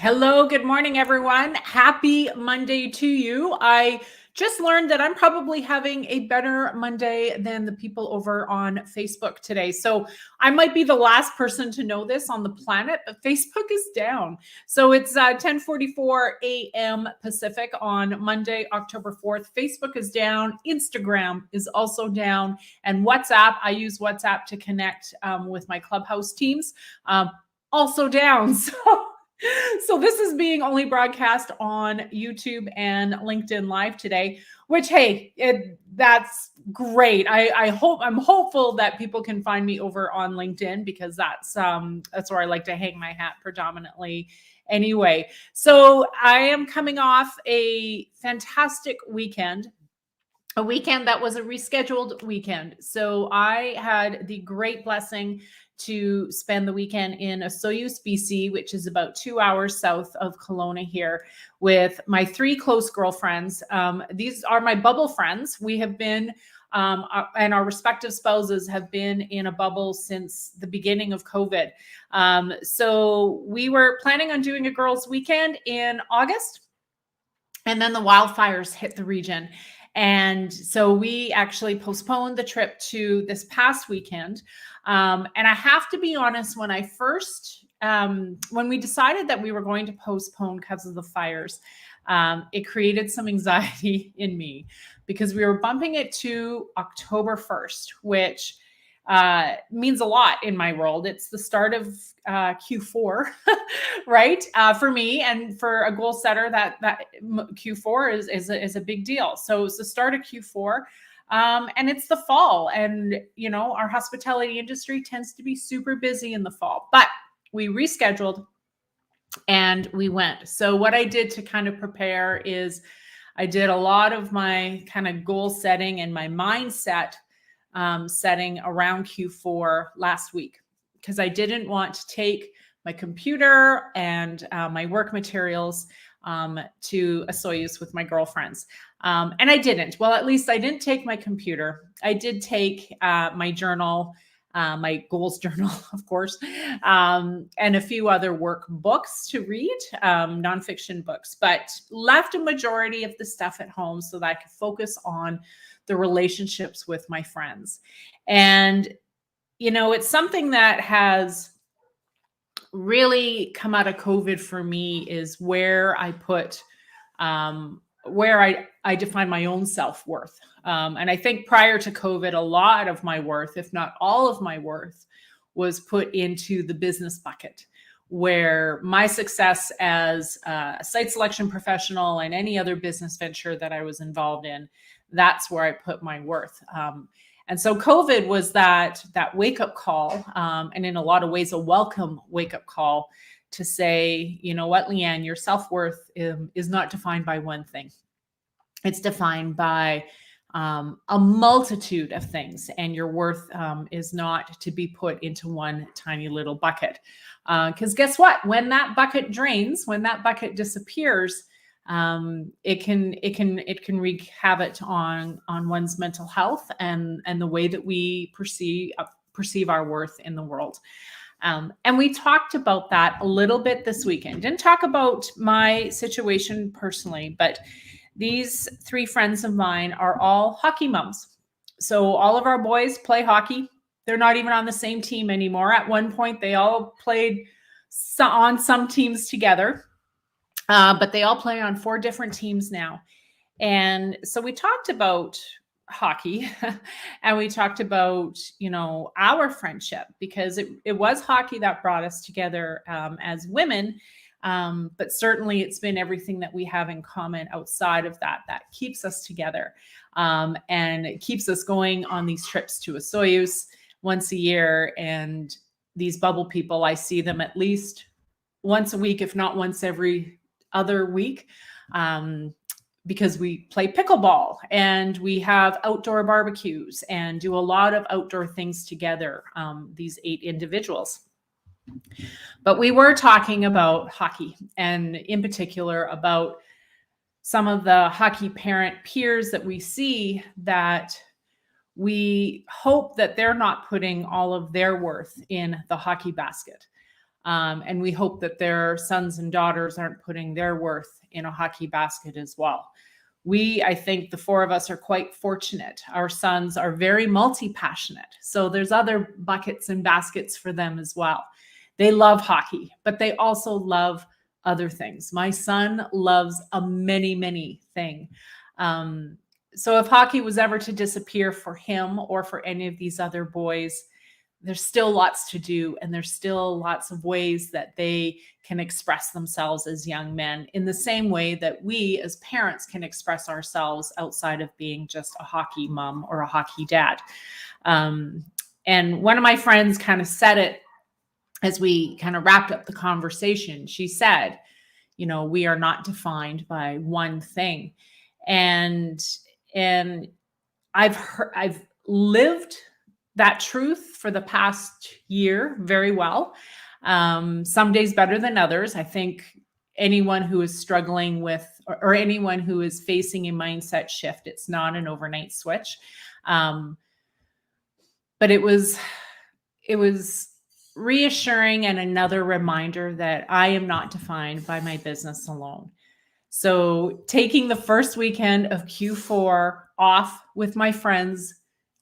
Hello, good morning, everyone. Happy Monday to you. I just learned that I'm probably having a better Monday than the people over on Facebook today. So I might be the last person to know this on the planet, but Facebook is down. So it's 10:44 a.m. Pacific on Monday, October 4th. Facebook is down. Instagram is also down. And WhatsApp, I use WhatsApp to connect with my Clubhouse teams, also down. So this is being only broadcast on YouTube and LinkedIn Live today, which, hey, that's great. I'm hopeful that people can find me over on LinkedIn because that's where I like to hang my hat predominantly anyway. So I am coming off a fantastic weekend. A weekend that was a rescheduled weekend. So I had the great blessing to spend the weekend in Soyuz, BC, which is about 2 hours south of Kelowna here, with my three close girlfriends. These are my bubble friends. We have been, and our respective spouses have been in a bubble since the beginning of COVID. So we were planning on doing a girls' weekend in August, and then the wildfires hit the region. And so we actually postponed the trip to this past weekend. And I have to be honest, when we decided that we were going to postpone because of the fires, it created some anxiety in me because we were bumping it to October 1st, which means a lot in my world. It's the start of Q4, right? For me and for a goal setter, that Q4 is a big deal. So it's the start of Q4, and it's the fall, and our hospitality industry tends to be super busy in the fall. But we rescheduled and we went. So what I did to kind of prepare is I did a lot of my kind of goal setting and my mindset setting around Q4 last week, because I didn't want to take my computer and my work materials to a Soyuz with my girlfriends. And I didn't. Well, at least I didn't take my computer. I did take my journal, my goals journal, of course, and a few other workbooks to read, nonfiction books, but left a majority of the stuff at home so that I could focus on the relationships with my friends. And, it's something that has really come out of COVID for me, is where I put, where I define my own self-worth. And I think prior to COVID, a lot of my worth, if not all of my worth, was put into the business bucket, where my success as a site selection professional and any other business venture that I was involved in, that's where I put my worth. And so COVID was that wake-up call, and in a lot of ways, a welcome wake-up call to say, you know what, Leanne, your self-worth is not defined by one thing. It's defined by a multitude of things, and your worth is not to be put into one tiny little bucket. Because guess what? When that bucket drains, when that bucket disappears, it can wreak havoc on one's mental health and the way that we perceive our worth in the world. And we talked about that a little bit this weekend. Didn't talk about my situation personally, but these three friends of mine are all hockey moms. So all of our boys play hockey. They're not even on the same team anymore. At one point, they all played on some teams together. But they all play on 4 different teams now. And so we talked about hockey and we talked about, our friendship, because it was hockey that brought us together as women. But certainly it's been everything that we have in common outside of that keeps us together. And it keeps us going on these trips to a Soyuz once a year. And these bubble people, I see them at least once a week, if not once every other week, because we play pickleball and we have outdoor barbecues and do a lot of outdoor things together, these 8 individuals. But we were talking about hockey, and in particular about some of the hockey parent peers that we see, that we hope that they're not putting all of their worth in the hockey basket. And we hope that their sons and daughters aren't putting their worth in a hockey basket as well. I think the four of us are quite fortunate. Our sons are very multi-passionate. So there's other buckets and baskets for them as well. They love hockey, but they also love other things. My son loves a many thing. So if hockey was ever to disappear for him or for any of these other boys, there's still lots to do, and there's still lots of ways that they can express themselves as young men in the same way that we as parents can express ourselves outside of being just a hockey mom or a hockey dad. And one of my friends kind of said it as we kind of wrapped up the conversation. She said, we are not defined by one thing. And I've lived that truth for the past year very well. Some days better than others. I think anyone who is struggling with, or anyone who is facing a mindset shift, it's not an overnight switch. But it was reassuring and another reminder that I am not defined by my business alone. So taking the first weekend of Q4 off with my friends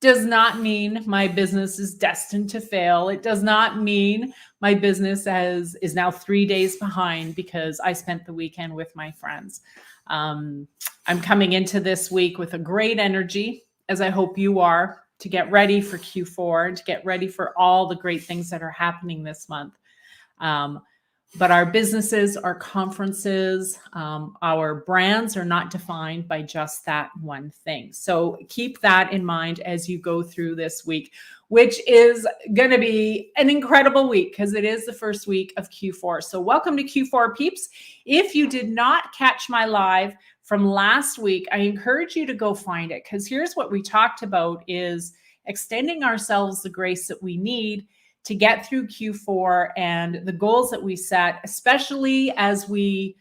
does not mean my business is destined to fail. It does not mean my business is now 3 days behind because I spent the weekend with my friends. I'm coming into this week with a great energy, as I hope you are, to get ready for Q4 and to get ready for all the great things that are happening this month. But our businesses, our conferences, our brands are not defined by just that one thing. So keep that in mind as you go through this week, which is going to be an incredible week because it is the first week of Q4. So welcome to Q4, peeps. If you did not catch my live from last week, I encourage you to go find it, because here's what we talked about is extending ourselves the grace that we need to get through Q4 and the goals that we set, especially as we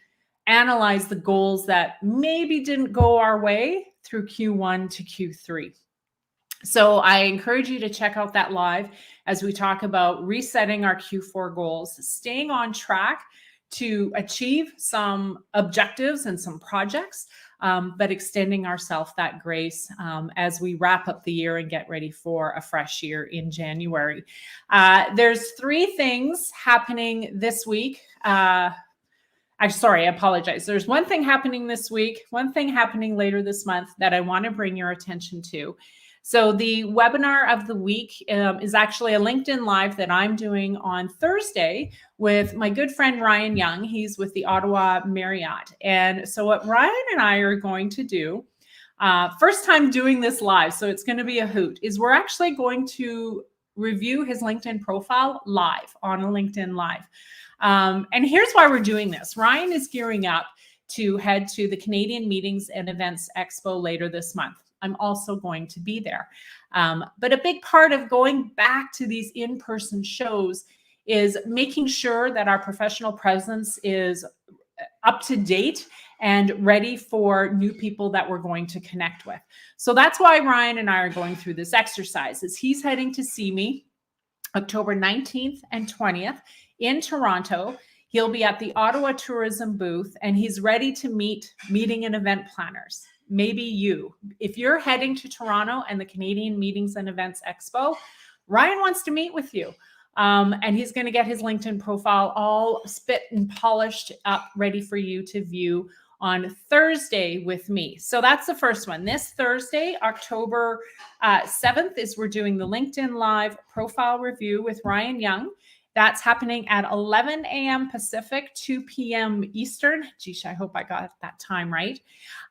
analyze the goals that maybe didn't go our way through Q1 to Q3. So I encourage you to check out that live as we talk about resetting our Q4 goals, staying on track to achieve some objectives and some projects, but extending ourselves that grace as we wrap up the year and get ready for a fresh year in January. There's 3 things happening this week. I apologize. There's one thing happening this week, one thing happening later this month that I want to bring your attention to. So the webinar of the week is actually a LinkedIn Live that I'm doing on Thursday with my good friend Ryan Young. He's with the Ottawa Marriott. And so what Ryan and I are going to do, first time doing this live, so it's going to be a hoot, is we're actually going to review his LinkedIn profile live on a LinkedIn Live. And here's why we're doing this. Ryan is gearing up to head to the Canadian Meetings and Events Expo later this month. I'm also going to be there. But a big part of going back to these in-person shows is making sure that our professional presence is up to date and ready for new people that we're going to connect with. So that's why Ryan and I are going through this exercise, is he's heading to see me October 19th and 20th in Toronto. He'll be at the Ottawa Tourism booth, and he's ready to meet meeting and event planners. Maybe you. If you're heading to Toronto and the Canadian Meetings and Events Expo, Ryan wants to meet with you. And he's going to get his LinkedIn profile all spit and polished up, ready for you to view on Thursday with me. So that's the first one. This Thursday, October 7th, is we're doing the LinkedIn Live profile review with Ryan Young. That's happening at 11 a.m. Pacific, 2 p.m. Eastern. Geesh, I hope I got that time right.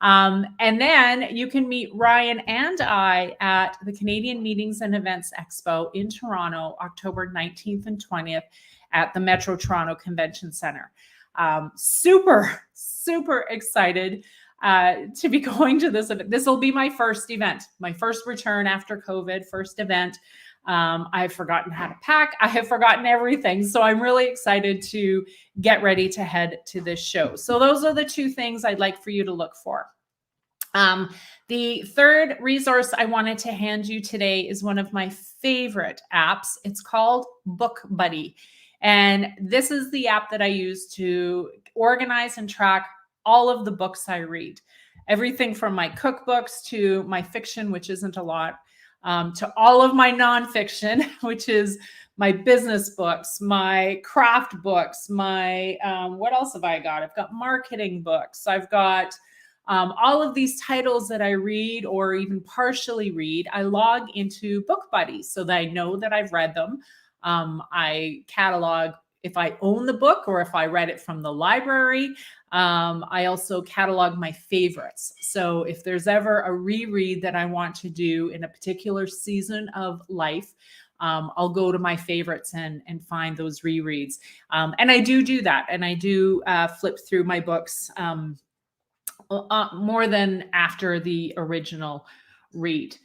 And then you can meet Ryan and I at the Canadian Meetings and Events Expo in Toronto, October 19th and 20th at the Metro Toronto Convention Center. Super excited to be going to this event. This will be my first event, my first return after COVID, first event. I've forgotten how to pack. I have forgotten everything. So I'm really excited to get ready to head to this show. So those are the 2 things I'd like for you to look for. The third resource I wanted to hand you today is one of my favorite apps. It's called Book Buddy. And this is the app that I use to organize and track all of the books I read. Everything from my cookbooks to my fiction, which isn't a lot, to all of my nonfiction, which is my business books, my craft books, my what else have I got? I've got marketing books. I've got all of these titles that I read or even partially read. I log into Book Buddy so that I know that I've read them. I catalog if I own the book or if I read it from the library. I also catalog my favorites. So if there's ever a reread that I want to do in a particular season of life, I'll go to my favorites and find those rereads. And I do that. And I do flip through my books more than after the original read.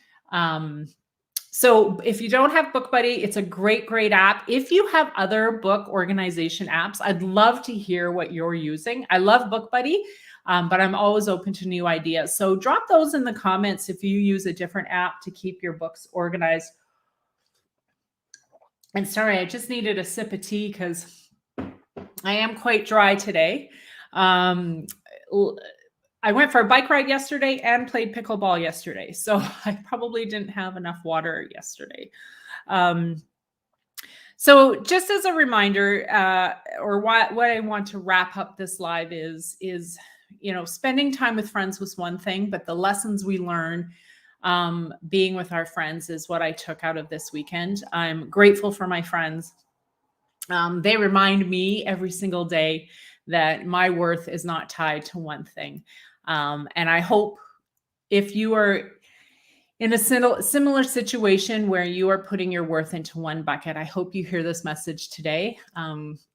So if you don't have Book Buddy, it's a great, great app. If you have other book organization apps, I'd love to hear what you're using. I love Book Buddy, but I'm always open to new ideas. So drop those in the comments if you use a different app to keep your books organized. And sorry, I just needed a sip of tea because I am quite dry today. I went for a bike ride yesterday and played pickleball yesterday. So I probably didn't have enough water yesterday. So just as a reminder, or what I want to wrap up this live is, spending time with friends was one thing, but the lessons we learn being with our friends is what I took out of this weekend. I'm grateful for my friends. They remind me every single day that my worth is not tied to one thing. And I hope if you are in a similar situation where you are putting your worth into one bucket, I hope you hear this message today,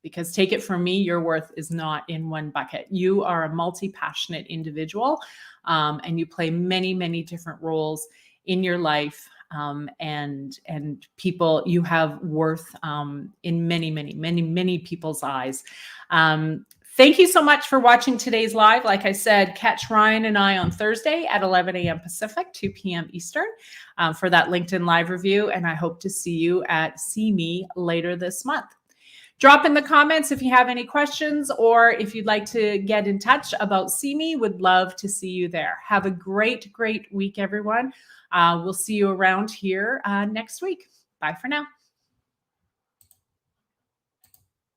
because take it from me, your worth is not in one bucket. You are a multi-passionate individual, and you play many, many different roles in your life. And people, you have worth in many, many, many, many people's eyes. Thank you so much for watching today's live. Like I said, catch Ryan and I on Thursday at 11 a.m. Pacific, 2 p.m. Eastern for that LinkedIn live review. And I hope to see you at See Me later this month. Drop in the comments if you have any questions or if you'd like to get in touch about See Me. Would love to see you there. Have a great, great week, everyone. We'll see you around here next week. Bye for now.